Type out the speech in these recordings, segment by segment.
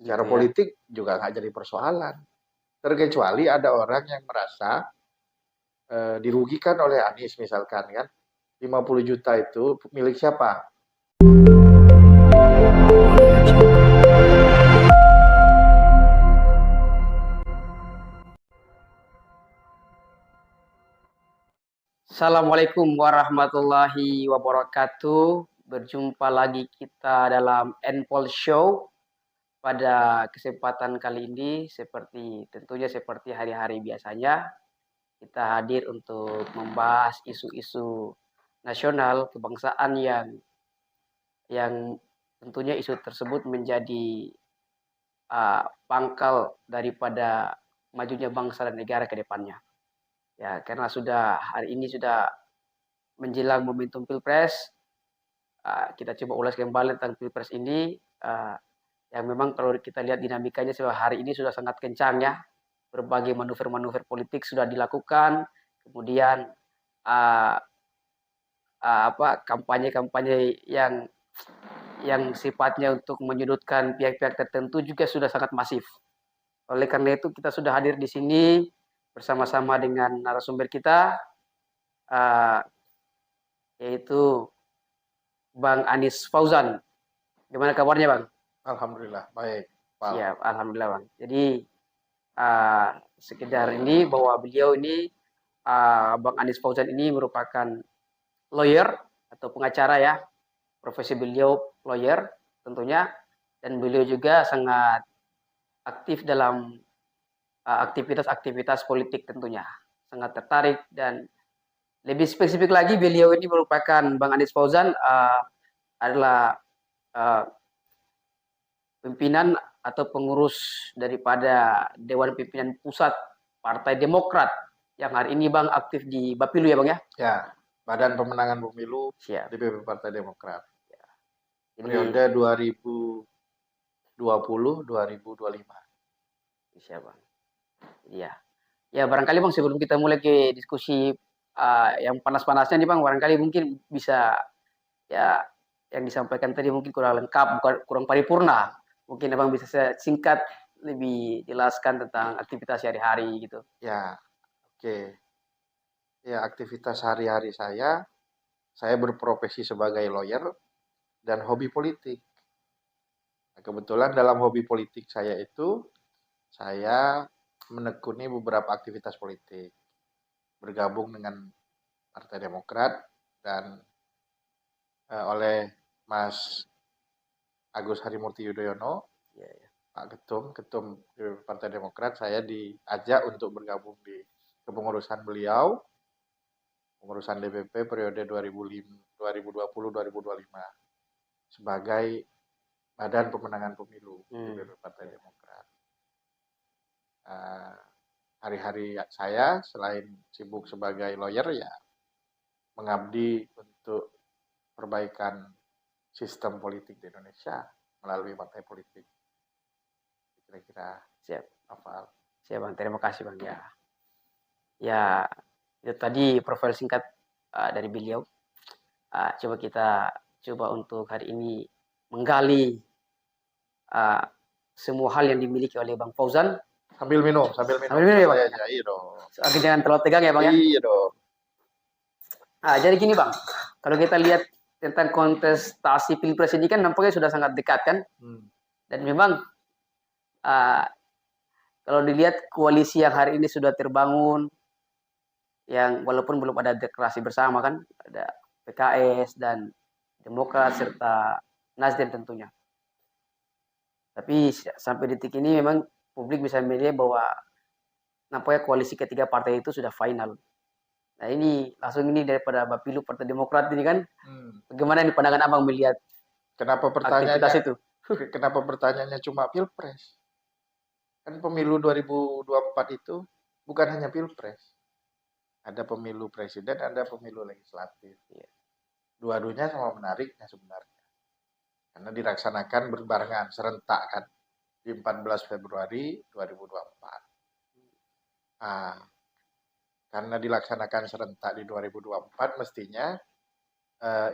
Secara Gitu ya. politik juga nggak jadi persoalan. Terkecuali ada orang yang merasa dirugikan oleh Anies misalkan kan. 50 juta itu milik siapa? Assalamualaikum warahmatullahi wabarakatuh. Berjumpa lagi kita dalam Npol Show. Pada kesempatan kali ini, tentunya seperti hari-hari biasanya, kita hadir untuk membahas isu-isu nasional kebangsaan yang tentunya isu tersebut menjadi pangkal daripada majunya bangsa dan negara ke depannya. Ya, karena hari ini sudah menjelang momentum Pilpres, kita coba ulas kembali tentang Pilpres ini, yang memang kalau kita lihat dinamikanya hari ini sudah sangat kencang ya. Berbagai manuver-manuver politik sudah dilakukan, kemudian kampanye-kampanye yang sifatnya untuk menyudutkan pihak-pihak tertentu juga sudah sangat masif. Oleh karena itu kita sudah hadir di sini bersama-sama dengan narasumber kita, yaitu Bang Anies Fauzan. Gimana kabarnya, Bang? Alhamdulillah, baik. Pak. Siap, alhamdulillah, Bang. Jadi sekedar ini bahwa beliau ini Bang Anies Fauzan ini merupakan lawyer atau pengacara ya. Profesi beliau lawyer tentunya, dan beliau juga sangat aktif dalam aktivitas-aktivitas politik tentunya. Sangat tertarik, dan lebih spesifik lagi beliau ini merupakan Bang Anies Fauzan adalah pimpinan atau pengurus daripada Dewan Pimpinan Pusat Partai Demokrat yang hari ini Bang aktif di Bapilu ya Bang ya? Ya, Badan Pemenangan Pemilu Siap. DPP Partai Demokrat. Ya. Jadi, Periode 2020-2025. siap Bang. Iya. Ya barangkali Bang sebelum kita mulai ke diskusi yang panas-panasnya nih Bang, barangkali mungkin bisa ya yang disampaikan tadi mungkin kurang lengkap, kurang paripurna. Mungkin Abang bisa singkat lebih jelaskan tentang aktivitas sehari-hari gitu. Ya, oke. Ya, aktivitas hari-hari saya berprofesi sebagai lawyer dan hobi politik. Nah, kebetulan dalam hobi politik saya itu, saya menekuni beberapa aktivitas politik. Bergabung dengan Partai Demokrat dan oleh Mas Agus Harimurti Yudhoyono, Ya, ya. Pak Ketum Partai Demokrat, saya diajak untuk bergabung di kepengurusan beliau, pengurusan DPP periode 2020-2025 sebagai Badan Pemenangan Pemilu DPP Partai Demokrat. Hari-hari saya selain sibuk sebagai lawyer ya mengabdi untuk perbaikan sistem politik di Indonesia melalui partai politik. Kira-kira Siap. hafal. Siap Bang, terima kasih Bang ya. Ya, itu tadi profil singkat dari beliau. Coba kita untuk hari ini menggali semua hal yang dimiliki oleh Bang Fauzan. Sambil minum ya Bang. Iya dong. Jangan terlalu tegang ya Bang ya. Iya dong. Jadi gini Bang, kalau kita lihat tentang kontestasi Pilpres ini kan nampaknya sudah sangat dekat kan. Dan memang kalau dilihat koalisi yang hari ini sudah terbangun, yang walaupun belum ada deklarasi bersama kan, ada PKS dan Demokrat serta Nasdem tentunya. Tapi sampai detik ini memang publik bisa melihat bahwa nampaknya koalisi ketiga partai itu sudah final. Nah ini langsung ini daripada Bapilu Partai Demokrat ini kan, bagaimana nih pandangan Abang melihat Kenapa aktivitas itu? Kenapa pertanyaannya cuma Pilpres? Kan pemilu 2024 itu bukan hanya Pilpres. Ada pemilu presiden, ada pemilu legislatif. Dua-duanya sama menariknya sebenarnya. Karena dilaksanakan berbarengan, serentak kan. Di 14 Februari 2024. Karena dilaksanakan serentak di 2024, mestinya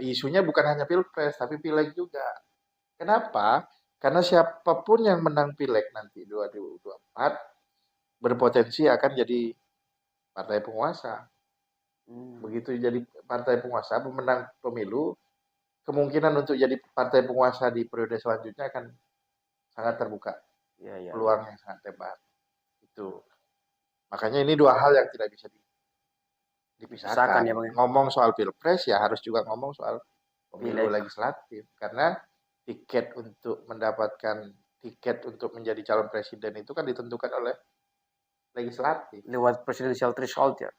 isunya bukan hanya Pilpres, tapi Pileg juga. Kenapa? Karena siapapun yang menang pileg nanti 2024 berpotensi akan jadi partai penguasa. Begitu jadi partai penguasa, pemenang pemilu, kemungkinan untuk jadi partai penguasa di periode selanjutnya akan sangat terbuka. Peluang yang sangat lebar. Itu. Makanya ini dua hal yang tidak bisa dipisahkan. Ya, Bang. Ngomong soal pilpres ya harus juga ngomong soal pemilu Pileg. legislatif. Karena tiket untuk mendapatkan tiket untuk menjadi calon presiden itu kan ditentukan oleh legislatif. Lewat presidential threshold ya.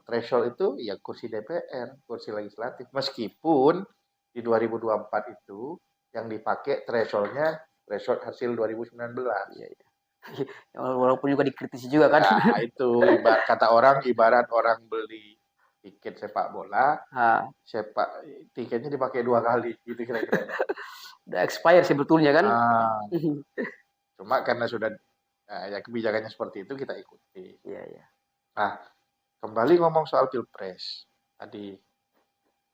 Threshold itu ya kursi DPR, kursi legislatif. Meskipun di 2024 itu yang dipakai thresholdnya threshold hasil 2019. Walaupun juga dikritisi juga kan. Nah, itu kata orang ibarat orang beli tiket sepak bola, tiketnya dipakai 2 kali, gitu kira-kira. Udah expire sebetulnya kan. Cuma karena sudah ya kebijakannya seperti itu kita ikuti. Nah, kembali ngomong soal pilpres. Tadi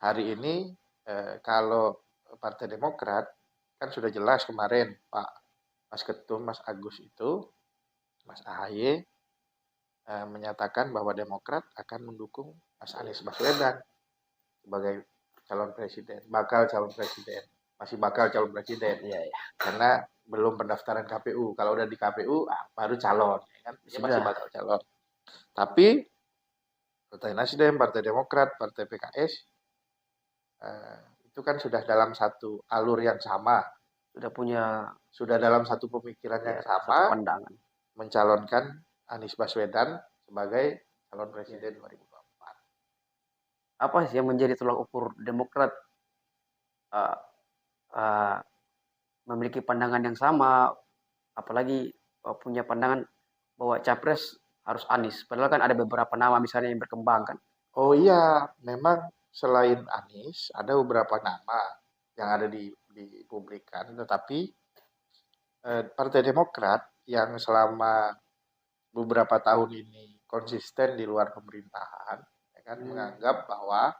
hari ini kalau Partai Demokrat kan sudah jelas kemarin Pak Mas Ketum Mas Agus itu Mas AHY menyatakan bahwa Demokrat akan mendukung Mas Anies Baswedan sebagai calon presiden, bakal calon presiden, masih bakal calon presiden, karena belum pendaftaran KPU. Kalau udah di KPU, baru calon, ya kan? Dia masih bakal calon. Tapi Partai Nasdem, Partai Demokrat, Partai PKS itu kan sudah dalam satu alur yang sama, sudah dalam satu pemikiran yang sama, mencalonkan Anies Baswedan sebagai calon presiden 2024. Apa sih yang menjadi tolak ukur Demokrat memiliki pandangan yang sama, apalagi punya pandangan bahwa capres harus Anies, padahal kan ada beberapa nama misalnya yang berkembang kan? Oh iya, memang selain Anies ada beberapa nama yang ada dipublikkan, tetapi Partai Demokrat yang selama beberapa tahun ini konsisten di luar pemerintahan, ya kan, menganggap bahwa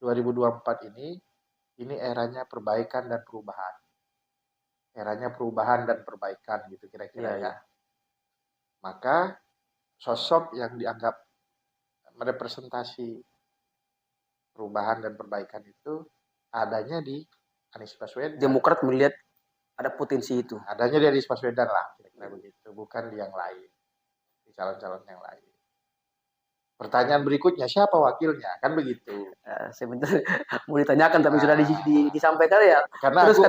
2024 ini eranya perbaikan dan perubahan. Eranya perubahan dan perbaikan gitu kira-kira ya. Maka sosok yang dianggap merepresentasi perubahan dan perbaikan itu adanya di Anies Baswedan. Demokrat melihat ada potensi itu. Adanya di Anies Baswedan lah, kira-kira begitu, bukan di yang lain, di calon-calon yang lain. Pertanyaan berikutnya, siapa wakilnya? Kan begitu. Sebentar mau ditanyakan tapi sudah disampaikan ya. Karena terus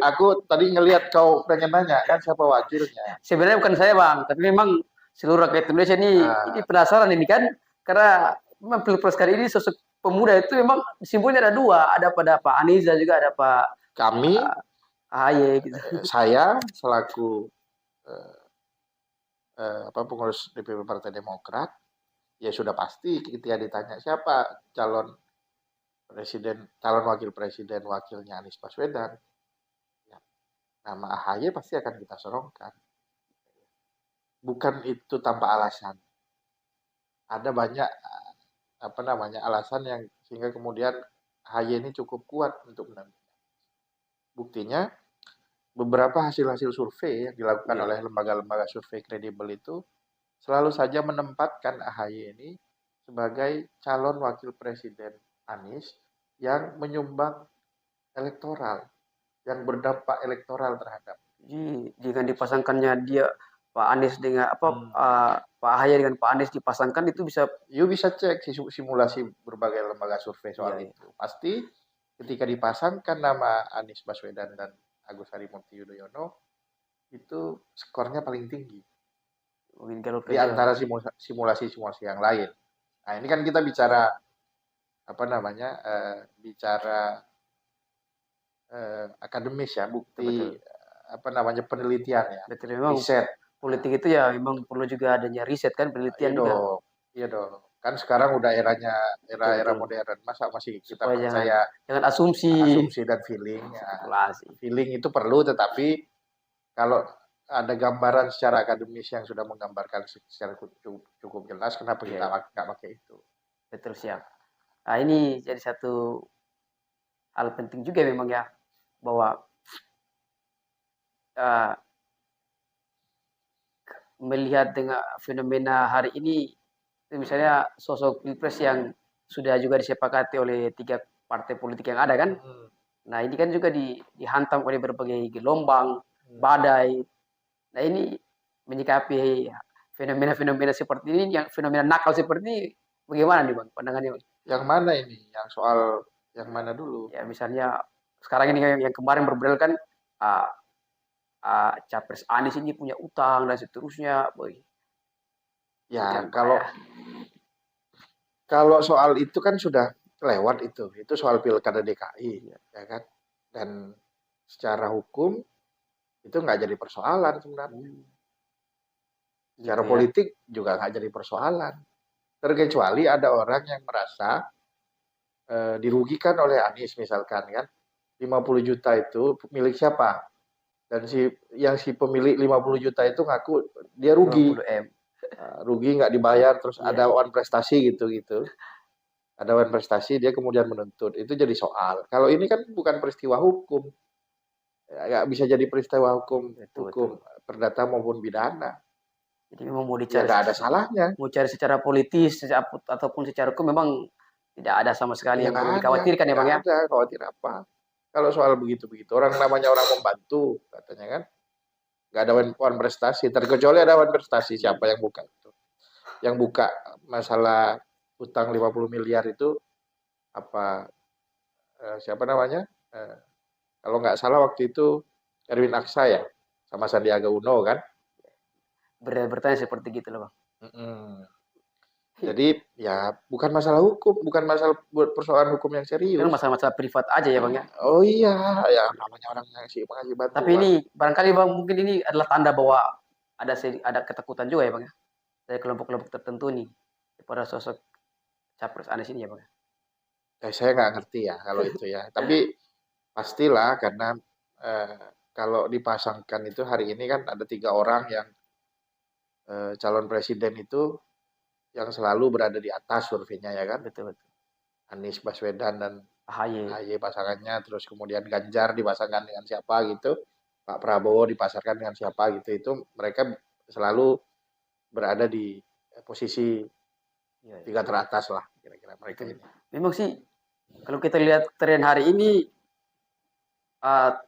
aku tadi ngelihat kau pengen nanya kan siapa wakilnya. Sebenarnya bukan saya Bang, tapi memang seluruh rakyat Indonesia ini penasaran ini kan, karena memang pilpres kali ini sosok pemuda itu memang simbolnya ada dua, ada pada Pak Anies dan juga ada Pak kami AHY gitu. Saya selaku pengurus DPP Partai Demokrat ya sudah pasti ketika ditanya siapa calon presiden, calon wakil presiden, wakilnya Anies Baswedan, ya, nama AHY pasti akan kita sorongkan. Bukan itu tanpa alasan. Ada banyak alasan yang sehingga kemudian AHY ini cukup kuat untuk mendampingi. Buktinya beberapa hasil-hasil survei yang dilakukan oleh lembaga-lembaga survei kredibel itu selalu saja menempatkan AHY ini sebagai calon wakil presiden Anies yang menyumbang elektoral, yang berdampak elektoral terhadap. Jika dipasangkannya dia Pak Anies dengan Pak AHY dengan Pak Anies dipasangkan itu bisa. You bisa cek simulasi berbagai lembaga survei soal itu. Pasti ketika dipasangkan nama Anies Baswedan dan Agus Harimurti Yudhoyono itu skornya paling tinggi di antara simulasi-simulasi yang lain. Nah ini kan kita bicara bicara akademis ya, bukti penelitian ya, riset. Politik itu ya memang perlu juga adanya riset kan, penelitian juga. Iya dong. Kan sekarang udah era modern, masa masih kita percaya jangan asumsi dan feeling. Feeling itu perlu, tetapi kalau ada gambaran secara akademis yang sudah menggambarkan secara cukup jelas, kenapa kita nggak pakai itu? Betul, siap. Nah ini jadi satu hal penting juga memang ya, bahwa uh, melihat dengan fenomena hari ini, misalnya sosok pilpres yang sudah juga disepakati oleh 3 partai politik yang ada kan. Nah ini kan juga dihantam oleh berbagai gelombang, badai. Nah ini menyikapi fenomena-fenomena seperti ini, yang fenomena nakal seperti ini, bagaimana nih Bang pandangannya Bang? Yang mana ini? Yang soal yang mana dulu? Ya misalnya sekarang ini yang kemarin berbeda kan, uh, Capres Anies ini punya utang dan seterusnya, boy. Ya, Macam kalau ya. kalau soal itu kan sudah lewat itu. Itu soal pilkada DKI, ya kan? Dan secara hukum itu nggak jadi persoalan sebenarnya. Secara Gitu ya. politik juga nggak jadi persoalan. Terkecuali ada orang yang merasa dirugikan oleh Anies misalkan kan. 50 juta itu milik siapa? Dan si pemilik 50 juta itu ngaku dia rugi. 50 M. Rugi nggak dibayar, terus Iya, ada wan prestasi gitu-gitu. Ada wan prestasi, dia kemudian menuntut. Itu jadi soal. Kalau ini kan bukan peristiwa hukum. Ya, nggak bisa jadi peristiwa hukum betul, hukum betul. perdata maupun pidana. Jadi memang mau Ya dicari, nggak ada salahnya. mau cari secara politis ataupun secara hukum memang tidak ada sama sekali Ya yang nggak perlu ada, dikhawatirkan ya nggak Bang ya. ada. Khawatir apa? Kalau soal begitu-begitu, orang namanya orang membantu, katanya kan. Nggak ada wan prestasi. Terkecuali ada wan prestasi, siapa yang buka itu? Yang buka masalah utang 50 miliar itu apa siapa namanya? Kalau nggak salah waktu itu Erwin Aksa ya, sama Sandiaga Uno kan. Bertanya seperti gitu loh Bang. Jadi ya bukan masalah hukum, bukan masalah persoalan hukum yang Itu kan serius. masalah-masalah privat aja ya Bang ya. Oh iya, ya namanya orang ngasih Tapi bantuan. ini barangkali Bang mungkin ini adalah tanda bahwa ada ketakutan juga ya Bang ya, dari kelompok-kelompok tertentu nih kepada sosok Capres Anies ini ya Bang ya. Saya nggak ngerti ya kalau itu ya. Tapi pastilah karena eh, kalau dipasangkan itu hari ini kan ada 3 orang yang calon presiden itu yang selalu berada di atas surveinya ya kan. Betul betul. Anies Baswedan dan AHY. AHY pasangannya, terus kemudian Ganjar dipasangkan dengan siapa gitu, Pak Prabowo dipasangkan dengan siapa gitu, itu mereka selalu berada di posisi Ya, ya. 3 teratas lah kira-kira mereka Betul. ini. Memang sih kalau kita lihat tren hari ini,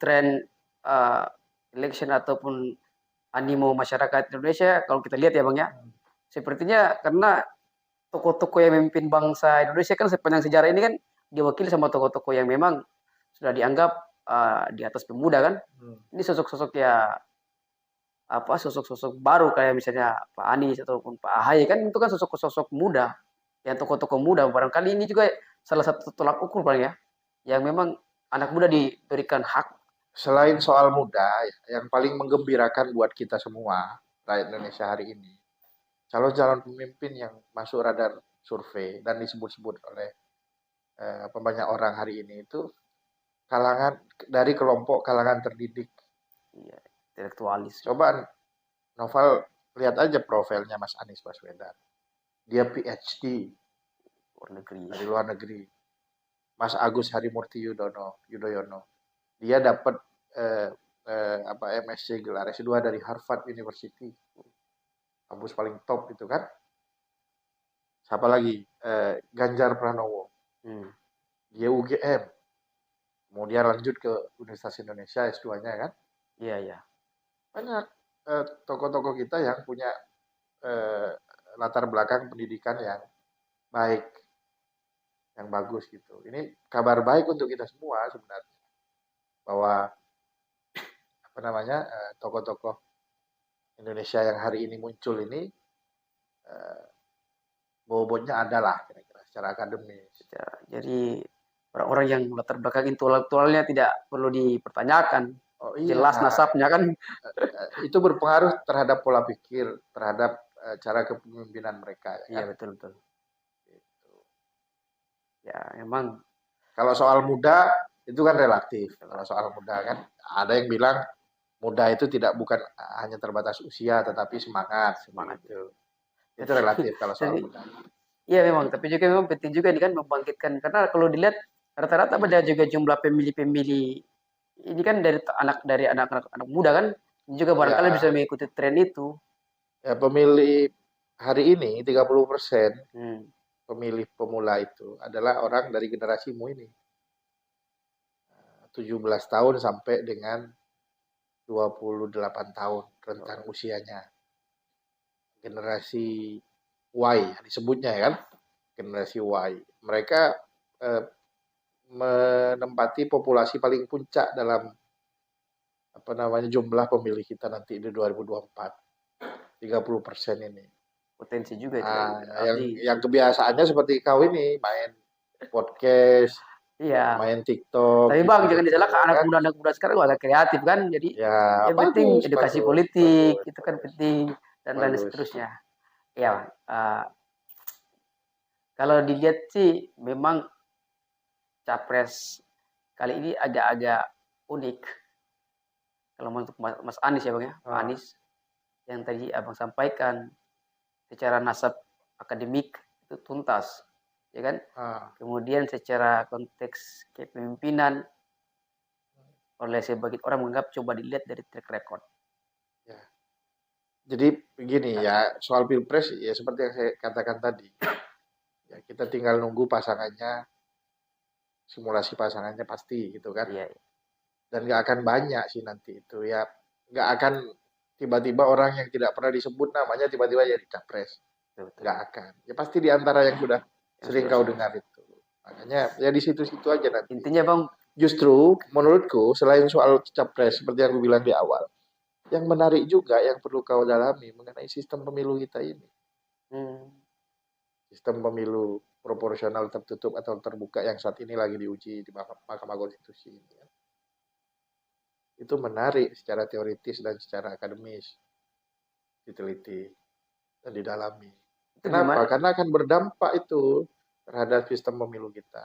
tren election ataupun animo masyarakat Indonesia, kalau kita lihat ya Bang ya, sepertinya karena tokoh-tokoh yang memimpin bangsa Indonesia kan sepanjang sejarah ini kan diwakili sama tokoh-tokoh yang memang sudah dianggap di atas pemuda kan. Ini sosok-sosok ya apa, sosok-sosok baru kayak misalnya Pak Anies ataupun Pak AHY kan, itu kan sosok-sosok muda, yang tokoh-tokoh muda. Barangkali ini juga salah satu tolak ukur Bang ya, yang memang anak muda diberikan hak. Selain soal muda, yang paling menggembirakan buat kita semua rakyat Indonesia hari ini, calon-calon pemimpin yang masuk radar survei dan disebut-sebut oleh banyak orang hari ini itu kalangan dari kelompok kalangan terdidik. Iya, intelektualis. Coba Novel lihat aja profilnya Mas Anies Baswedan. Dia PhD Luar negeri. dari luar negeri. Mas Agus Harimurti Yudhoyono. Dia dapat MSc gelar S2 dari Harvard University. Kampus paling top itu kan. Siapa lagi? Ganjar Pranowo. Dia UGM. Kemudian lanjut ke Universitas Indonesia S2-nya kan. Iya, iya. Banyak tokoh-tokoh kita yang punya latar belakang pendidikan yang baik, yang bagus gitu. Ini kabar baik untuk kita semua sebenarnya, bahwa apa namanya tokoh-tokoh Indonesia yang hari ini muncul ini bobotnya adalah kira-kira secara akademis. Ya, jadi orang-orang yang latar belakang intelektualnya tidak perlu dipertanyakan. Oh iya, Jelas nasabnya kan. itu berpengaruh terhadap pola pikir, terhadap cara kepemimpinan mereka. Iya, betul betul. Gitu. Ya, memang Kalau soal muda itu kan relatif. Kalau soal muda kan ada yang bilang muda itu bukan hanya terbatas usia, tetapi semangat gitu. Itu relatif kalau soal muda. Iya memang, tapi juga memang penting juga ini kan membangkitkan, karena kalau dilihat rata-rata pada juga jumlah pemilih-pemilih ini kan dari anak-anak muda kan, juga barangkali Ya, bisa mengikuti tren itu. ya pemilih hari ini 30% Hmm. pemilih pemula itu adalah orang dari generasimu ini. 17 tahun sampai dengan 28 tahun rentang usianya. Generasi Y disebutnya kan, generasi Y. Mereka eh, menempati populasi paling puncak dalam apa namanya jumlah pemilih kita nanti di 2024. 30% ini. Potensi juga itu Bang. Nah, Berarti yang kebiasaannya seperti kau ini main podcast, iya. main TikTok Tapi Bang, jangan gitu-gitu disalahkan kan. anak muda sekarang agak kreatif kan. Jadi Ya, yang penting bagus, edukasi bagus, politik bagus, itu kan bagus, penting dan lain bagus. seterusnya. Ya, Bang. Kalau dilihat sih memang capres kali ini agak-agak unik. Kalau untuk Mas Anies ya Bang ya, Pak Ah, Anies yang tadi Abang sampaikan secara nasab akademik itu tuntas, ya kan? ah, Kemudian secara konteks kepemimpinan oleh sebagian orang menganggap coba dilihat dari track record. ya. Jadi begini Nah, ya, soal Pilpres ya seperti yang saya katakan tadi. Ya, kita tinggal nunggu pasangannya, simulasi pasangannya pasti gitu kan. iya, Dan nggak akan banyak sih nanti itu ya. Nggak akan tiba-tiba orang yang tidak pernah disebut namanya tiba-tiba jadi capres. betul, betul. Nggak akan. Ya pasti di antara yang sudah Yang sering sudah kau sudah. dengar itu. Makanya ya di situ-situ aja nanti. Intinya Bang, Justru menurutku selain soal capres seperti yang aku bilang di awal, yang menarik juga yang perlu kau dalami mengenai sistem pemilu kita ini. hmm, Sistem pemilu proporsional tertutup atau terbuka yang saat ini lagi diuji di Mahkamah Konstitusi ini. Itu menarik secara teoritis dan secara akademis diteliti dan didalami. itu Kenapa? gimana? Karena akan berdampak itu terhadap sistem pemilu kita.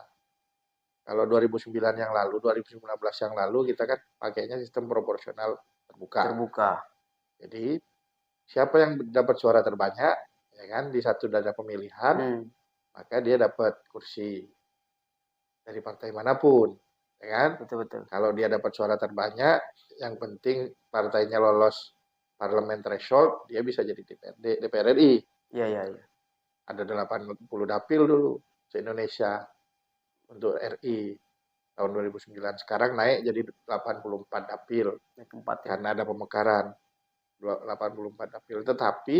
Kalau 2009 yang lalu, 2019 yang lalu kita kan pakainya sistem proporsional terbuka. Terbuka. Jadi siapa yang dapat suara terbanyak, ya kan, di satu dada pemilihan, Hmm, maka dia dapat kursi dari partai manapun, ya kan? betul betul. Kalau dia dapat suara terbanyak, yang penting partainya lolos parlemen threshold, dia bisa jadi DPR RI. Iya iya iya. Ada 80 dapil dulu se-Indonesia untuk RI tahun 2009. Sekarang naik jadi 84 dapil Yang keempat ya. karena ada pemekaran 84 dapil. Tetapi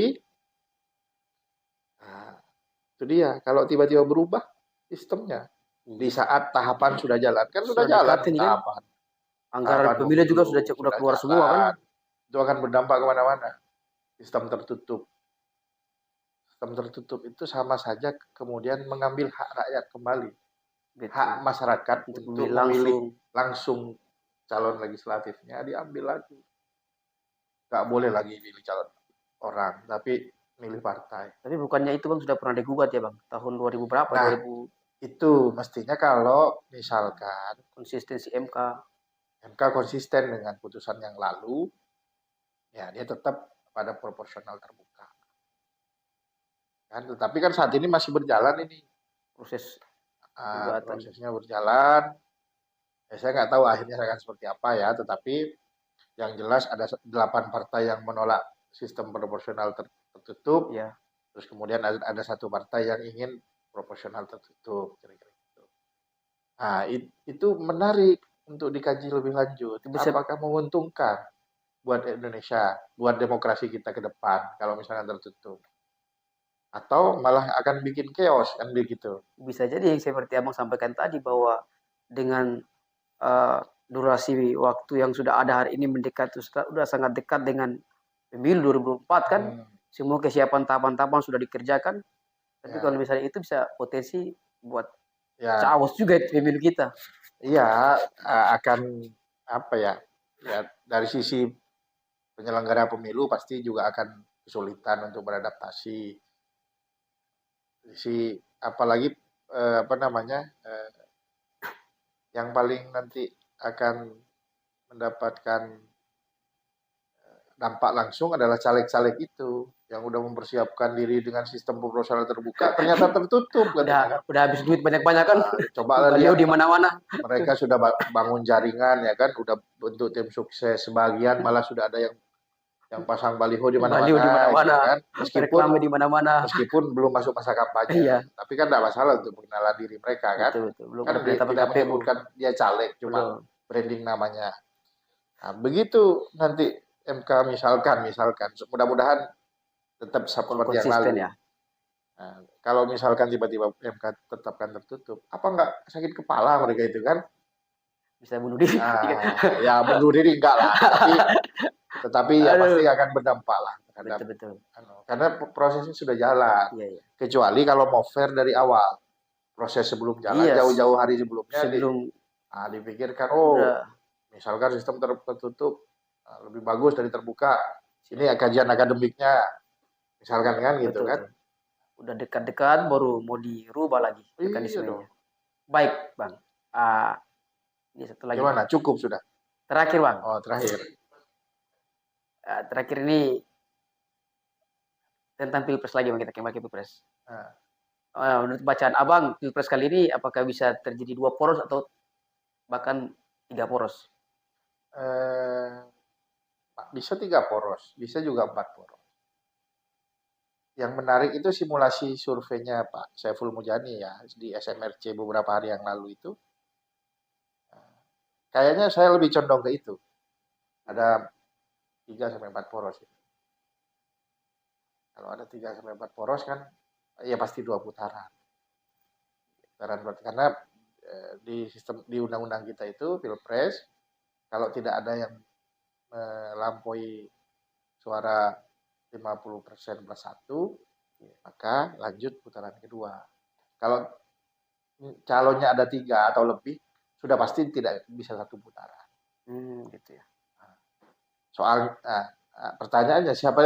nah, itu dia. Kalau tiba-tiba berubah sistemnya di Iya. saat tahapan sudah jalan, kan sudah Sudah jalan dekat nih ini kan. tahapan. Anggaran Tahapan pemilu juga pemilu sudah sudah keluar semua kan. jalan. Itu akan berdampak kemana-mana. Sistem tertutup. Sistem tertutup itu sama saja kemudian mengambil hak rakyat kembali. Hak Gitu. masyarakat Untuk untuk memilih memilih langsung. langsung calon legislatifnya diambil lagi. Nggak boleh lagi milih calon orang, tapi milih partai. Tapi bukannya itu Bang sudah pernah digugat ya Bang? Tahun 2000 berapa? Nah, 2000 itu mestinya kalau misalkan konsistensi MK. MK konsisten dengan putusan yang lalu, ya dia tetap pada proporsional terbuka. Kan? Tetapi kan saat ini masih berjalan ini. Proses gugatan. Prosesnya berjalan. Ya, saya nggak tahu akhirnya akan seperti apa ya, tetapi yang jelas ada 8 partai yang menolak sistem proporsional tertutup, Ya. terus kemudian ada satu partai yang ingin proporsional tertutup, kira-kira gitu. Nah, itu menarik untuk dikaji lebih lanjut. Itu bisa Apakah menguntungkan buat Indonesia, buat demokrasi kita ke depan kalau misalnya tertutup? Atau malah akan bikin chaos kan begitu? bisa jadi yang seperti Abang sampaikan tadi bahwa dengan durasi waktu yang sudah ada hari ini mendekat itu sudah sangat dekat dengan pemilu 2004 kan, Hmm, semua kesiapan tahapan-tahapan sudah dikerjakan. Tapi kalau ya, misalnya itu bisa potensi buat ya, chaos juga pemilu kita. iya akan apa ya? Ya dari sisi penyelenggara pemilu pasti juga akan kesulitan untuk beradaptasi. Si apalagi apa namanya yang paling nanti akan mendapatkan dampak langsung adalah caleg-caleg itu yang udah mempersiapkan diri dengan sistem proporsional terbuka, ternyata tertutup katanya kan. Udah habis duit banyak-banyak kan. Nah, coba Baliho lihat di mana-mana. mereka sudah bangun jaringan ya kan, udah bentuk tim sukses, sebagian malah sudah ada yang pasang baliho di Baliho di mana-mana gitu mana-mana. kan. Reklame di mana-mana. Meskipun belum masuk masa kampanye, Iya. tapi kan tidak masalah untuk mengenal diri mereka kan. Betul. Belum Kan ada penetapan tidak KPU. menyebutkan dia caleg, cuma Betul. branding namanya. Nah, begitu nanti MK misalkan, mudah-mudahan tetap seperti yang Konsisten lalu. ya. Nah, kalau misalkan tiba-tiba MK tetapkan tertutup, apa enggak sakit kepala mereka itu kan? Bisa bunuh diri. Nah, ya bunuh diri enggak lah, tetapi ya Aduh. pasti akan berdampak lah terhadap Betul. karena prosesnya sudah jalan. Iya. Kecuali kalau mau fair dari awal, proses sebelum jalan Iya. jauh-jauh hari sebelumnya Sebelum dipikirkan, udah misalkan sistem tertutup lebih bagus dari terbuka. Ini kajian akademiknya, misalkan kan gitu betul. kan. Udah dekat-dekat baru mau dirubah lagi mekanismenya. Baik, Bang. Ini satu lagi. Gimana? Cukup sudah? Terakhir, Bang. Oh, terakhir. Terakhir ini tentang Pilpres lagi, Bang, kita kembali ke Pilpres. Menurut bacaan Abang, Pilpres kali ini apakah bisa terjadi 2 poros atau bahkan 3 poros? Bisa 3 poros, bisa juga 4 poros. Yang menarik itu simulasi surveinya Pak Saiful Mujani ya di SMRC beberapa hari yang lalu itu. Kayaknya saya lebih condong ke itu. Ada 3-4 poros. Kalau ada 3-4 poros kan, ya pasti 2 putaran. Karena di sistem di undang-undang kita itu Pilpres, kalau tidak ada yang melampaui suara 50% plus 1, maka lanjut putaran kedua. Kalau calonnya ada 3 atau lebih, sudah pasti tidak bisa 1 putaran. Gitu ya. Soal pertanyaannya siapa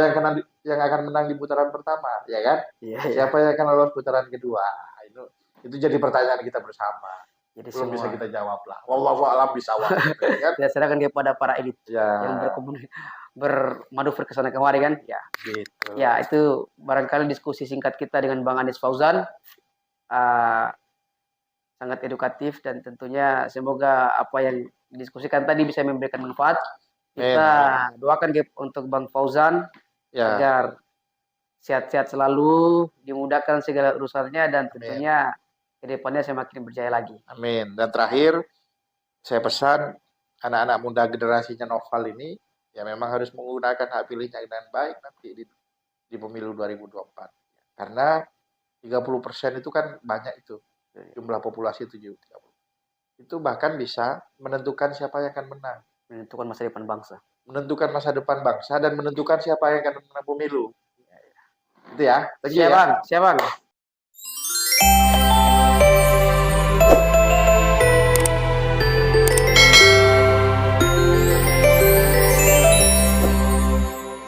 yang akan menang di putaran pertama, ya kan? Siapa yang akan lolos putaran kedua? Itu jadi pertanyaan kita bersama. Jadi belum semua bisa kita jawab lah. Wallahu a'lam bishawab. Kan? Kita serahkan kepada para elit yang bermanuver ke sana kemari kan? Ya. Gitu. Ya, itu barangkali diskusi singkat kita dengan Bang Anies Fauzan. Sangat edukatif dan tentunya semoga apa yang didiskusikan tadi bisa memberikan manfaat. Kita doakan untuk Bang Fauzan agar sehat-sehat selalu, dimudahkan segala urusannya dan tentunya kedepannya semakin berjaya lagi. Amin. Dan terakhir saya pesan anak-anak muda generasinya Noval ini ya memang harus menggunakan hak pilihnya dengan baik nanti di pemilu 2024. Karena 30% itu kan banyak itu. Jumlah populasi 30. Itu bahkan bisa menentukan siapa yang akan menang. Menentukan masa depan bangsa. Menentukan masa depan bangsa dan menentukan siapa yang akan menang pemilu. Itu ya. Siap, Bang.